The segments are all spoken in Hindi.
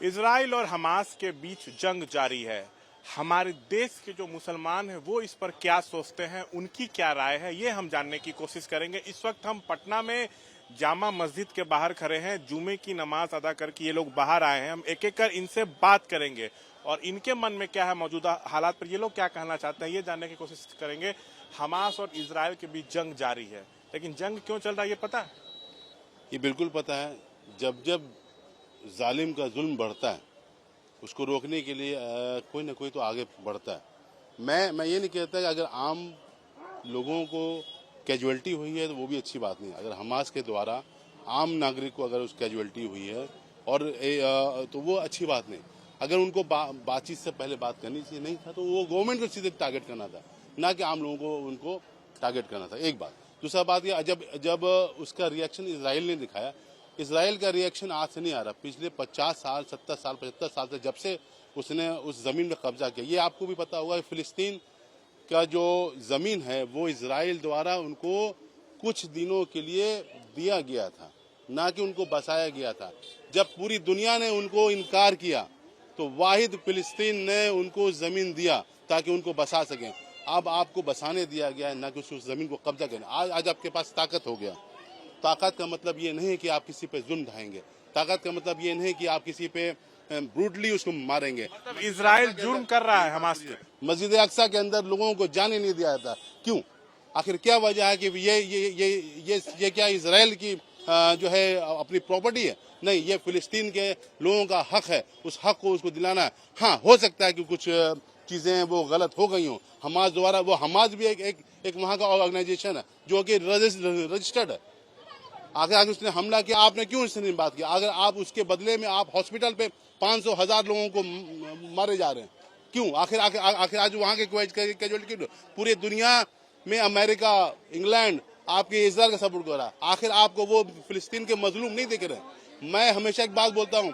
इजराइल और हमास के बीच जंग जारी है। हमारे देश के जो मुसलमान हैं वो इस पर क्या सोचते हैं, उनकी क्या राय है, ये हम जानने की कोशिश करेंगे। इस वक्त हम पटना में जामा मस्जिद के बाहर खड़े हैं। जुमे की नमाज अदा करके ये लोग बाहर आए हैं। हम एक एक कर इनसे बात करेंगे और इनके मन में क्या है, मौजूदा हालात पर ये लोग क्या कहना चाहते हैं, ये जानने की कोशिश करेंगे। हमास और इजराइल के बीच जंग जारी है, लेकिन जंग क्यों चल रहा है ये पता है? ये बिल्कुल पता है। जब जब जालिम का जुल्म बढ़ता है उसको रोकने के लिए कोई ना कोई तो आगे बढ़ता है। मैं ये नहीं कहता कि अगर आम लोगों को कैजुअलिटी हुई है तो वो भी अच्छी बात नहीं। अगर हमास के द्वारा आम नागरिक को अगर उस कैजुअलिटी हुई है और तो वो अच्छी बात नहीं। अगर उनको बातचीत से पहले बात करनी चाहिए नहीं था तो वो गवर्नमेंट को सीधे टारगेट करना था, ना कि आम लोगों को उनको टारगेट करना था। एक बात। दूसरा बात ये, जब उसका रिएक्शन इजराइल ने दिखाया, इजराइल का रिएक्शन आज से नहीं आ रहा। पिछले 50 साल 70 साल 75 साल से जब से उसने उस जमीन पर कब्जा किया, ये आपको भी पता होगा, फिलिस्तीन का जो जमीन है वो इजराइल द्वारा उनको कुछ दिनों के लिए दिया गया था, ना कि उनको बसाया गया था। जब पूरी दुनिया ने उनको इनकार किया तो वाहिद फिलिस्तीन ने उनको जमीन दिया ताकि उनको बसा सकें। अब आपको बसाने दिया गया है, ना कि उस जमीन को कब्जा करना। आज आपके पास ताकत हो गया। ताकत का मतलब ये नहीं है कि आप किसी पे जुल्म ढाएंगे। ताकत का मतलब ये नहीं कि आप किसी पे ब्रूटली उसको मारेंगे। मतलब इजराइल जुर्म कर रहा है हमास पे। मस्जिद अक्सा के अंदर लोगों को जाने नहीं दिया जाता, क्यों? आखिर क्या वजह है कि ये क्या इजराइल की जो है अपनी प्रॉपर्टी है? नहीं, ये फिलिस्तीन के लोगों का हक है। उस हक को उसको दिलाना है। हाँ, हो सकता है कि कुछ चीजें वो गलत हो गई हों हमास द्वारा। वो हमास भी एक वहां का ऑर्गेनाइजेशन है जो कि रजिस्टर्ड है। आगे उसने हमला किया, आपने क्यों उससे नहीं बात किया? अगर आप उसके बदले में आप हॉस्पिटल पे 500,000 लोगों को मारे जा रहे हैं, क्यों? आखिर आज वहां के कैजुअलिटी पूरी दुनिया में अमेरिका, इंग्लैंड आपके इजराइल का सपोर्ट कर रहा है। आखिर आपको वो फिलिस्तीन के मजलूम नहीं देख रहे? मैं हमेशा एक बात बोलता हूँ,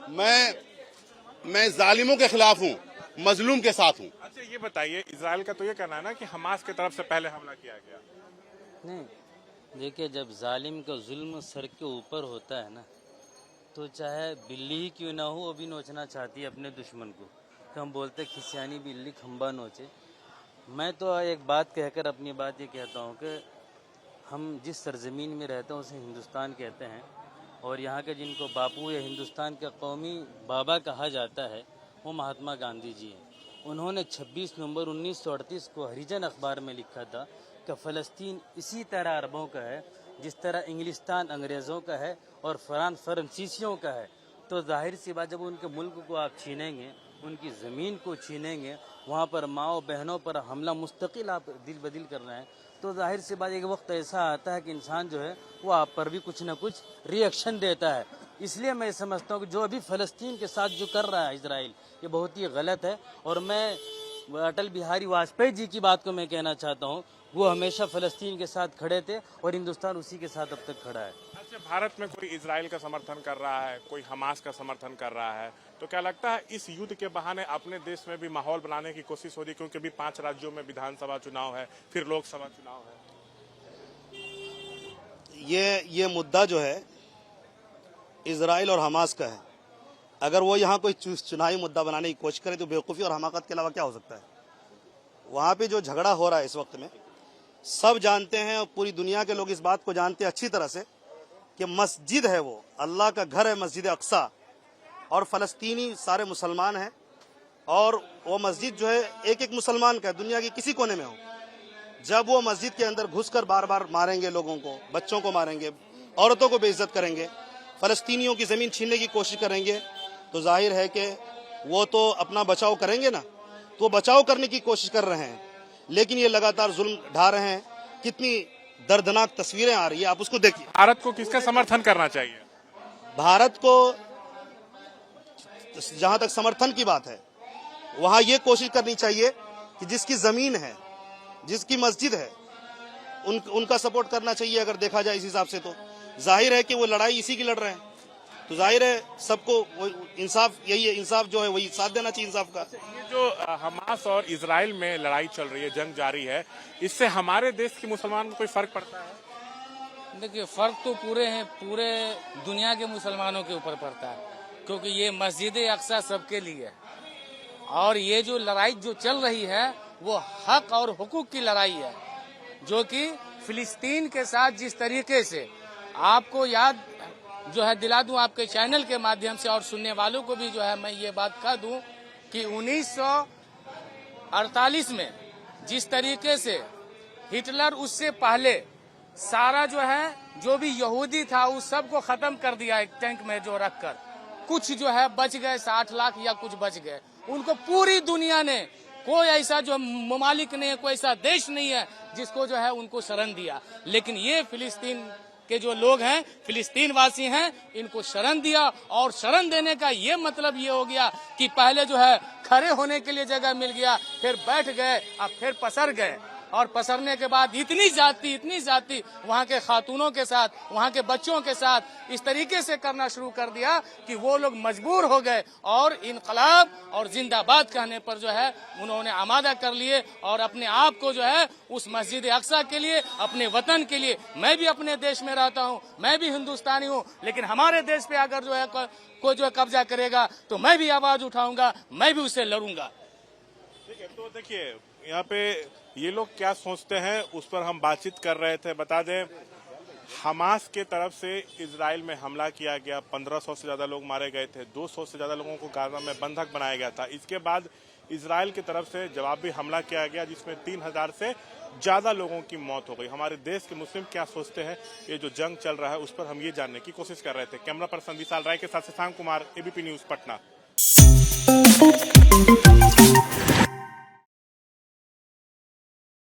मैं जालिमों के खिलाफ हूँ, मजलूम के साथ हूँ। अच्छा, ये बताइए, इजराइल का तो ये कहना है ना कि हमास की तरफ से पहले हमला किया गया। नहीं, देखिए, जब जालिम का जुल्म सर के ऊपर होता है ना, तो चाहे बिल्ली ही क्यों ना हो वो भी नोचना चाहती है अपने दुश्मन को। तो हम बोलते खिसियानी बिल्ली खंबा नोचे। मैं तो एक बात कहकर अपनी बात ये कहता हूँ कि हम जिस सरजमीन में रहते हैं उसे हिंदुस्तान कहते हैं, और यहाँ के जिनको बापू या हिंदुस्तान का कौमी बाबा कहा जाता है वो महात्मा गांधी जी हैं। उन्होंने 26 नवंबर 1938 को हरिजन अखबार में लिखा था कि फ़लस्तीन इसी तरह अरबों का है जिस तरह इंग्लिस्तान अंग्रेज़ों का है और फ्रांस फ्रांसीसियों का है। तो जाहिर सी बात, जब उनके मुल्क को आप छीनेंगे, उनकी ज़मीन को छीनेंगे, वहाँ पर माओ बहनों पर हमला मुस्तकिल आप दिल बदिल कर रहे हैं, तो जाहिर सी बात एक वक्त ऐसा आता है कि इंसान जो है वो आप पर भी कुछ ना कुछ रिएक्शन देता है। इसलिए मैं समझता हूँ कि जो अभी फ़लस्तीन के साथ जो कर रहा है इजराइल, ये बहुत ही गलत है। और मैं अटल बिहारी वाजपेयी जी की बात को मैं कहना चाहता हूँ, वो हमेशा फ़लस्तीन के साथ खड़े थे और हिंदुस्तान उसी के साथ अब तक खड़ा है। अच्छा, भारत में कोई इजराइल का समर्थन कर रहा है, कोई हमास का समर्थन कर रहा है, तो क्या लगता है इस युद्ध के बहाने अपने देश में भी माहौल बनाने की कोशिश हो रही? क्योंकि अभी 5 राज्यों में विधानसभा चुनाव है, फिर लोकसभा चुनाव है। ये मुद्दा जो है इजराइल और हमास का है। अगर वो यहाँ कोई चुनावी मुद्दा बनाने की कोशिश करे तो बेवकूफ़ी और हमाकत के अलावा क्या हो सकता है? वहाँ पे जो झगड़ा हो रहा है इस वक्त में, सब जानते हैं और पूरी दुनिया के लोग इस बात को जानते हैं अच्छी तरह से कि मस्जिद है, वो अल्लाह का घर है, मस्जिद अक्सा, और फ़लस्तीनी सारे मुसलमान हैं। और वो मस्जिद जो है एक एक मुसलमान का है, दुनिया के किसी कोने में हो। जब वो मस्जिद के अंदर घुसकर बार बार मारेंगे लोगों को, बच्चों को मारेंगे, औरतों को बेइज्जत करेंगे, फ़लस्तीनियों की ज़मीन छीनने की कोशिश करेंगे, तो जाहिर है कि वो तो अपना बचाव करेंगे ना। तो बचाव करने की कोशिश कर रहे हैं, लेकिन ये लगातार जुल्म ढा रहे हैं। कितनी दर्दनाक तस्वीरें आ रही है, आप उसको देखिए। भारत को किसका समर्थन करना चाहिए? भारत को जहां तक समर्थन की बात है, वहां ये कोशिश करनी चाहिए कि जिसकी जमीन है, जिसकी मस्जिद है, उनका सपोर्ट करना चाहिए। अगर देखा जाए इस हिसाब से तो जाहिर है कि वो लड़ाई इसी की लड़ रहे हैं, तो जाहिर है सबको इंसाफ, यही है इंसाफ जो है वही साथ देना चाहिए इंसाफ का। ये जो हमास और इजराइल में लड़ाई चल रही है, जंग जारी है, इससे हमारे देश के मुसलमान को कोई फर्क पड़ता है? देखिए, फर्क तो पूरे दुनिया के मुसलमानों के ऊपर पड़ता है। क्योंकि ये मस्जिद अक्सा सबके लिए है और ये जो लड़ाई जो चल रही है वो हक और हुकूक की लड़ाई है, जो कि फिलिस्तीन के साथ जिस तरीके से आपको याद जो है दिला दूं आपके चैनल के माध्यम से और सुनने वालों को भी जो है मैं ये बात कह दूं कि 1948 में जिस तरीके से हिटलर उससे पहले सारा जो है जो भी यहूदी था उस सब को खत्म कर दिया एक टैंक में जो रखकर, कुछ जो है बच गए 60 लाख या कुछ बच गए, उनको पूरी दुनिया ने कोई ऐसा जो ममालिक नहीं है, कोई ऐसा देश नहीं है जिसको जो है उनको शरण दिया, लेकिन ये फिलिस्तीन के जो लोग हैं फिलिस्तीन वासी हैं इनको शरण दिया और शरण देने का ये मतलब ये हो गया कि पहले जो है खड़े होने के लिए जगह मिल गया, फिर बैठ गए और फिर पसर गए और पसरने के बाद इतनी जाति वहाँ के खातूनों के साथ वहाँ के बच्चों के साथ इस तरीके से करना शुरू कर दिया कि वो लोग मजबूर हो गए और इनकलाब और जिंदाबाद कहने पर जो है उन्होंने आमादा कर लिए और अपने आप को जो है उस मस्जिद अक्सा के लिए अपने वतन के लिए, मैं भी अपने देश में रहता हूँ, मैं भी हिंदुस्तानी हूँ, लेकिन हमारे देश पे अगर जो है कोई जो कब्जा करेगा तो मैं भी आवाज उठाऊंगा, मैं भी उससे लड़ूंगा। ठीक है, तो देखिए यहाँ पे ये लोग क्या सोचते हैं उस पर हम बातचीत कर रहे थे। बता दें हमास के तरफ से इजराइल में हमला किया गया, 1500 से ज्यादा लोग मारे गए थे, 200 से ज्यादा लोगों को गाजा में बंधक बनाया गया था। इसके बाद इजराइल की तरफ से जवाबी हमला किया गया जिसमें 3000 से ज्यादा लोगों की मौत हो गई। हमारे देश के मुस्लिम क्या सोचते हैं ये जो जंग चल रहा है उस पर हम ये जानने की कोशिश कर रहे थे। कैमरा पर्सन विशाल राय के साथ शशांक कुमार, एबीपी न्यूज पटना।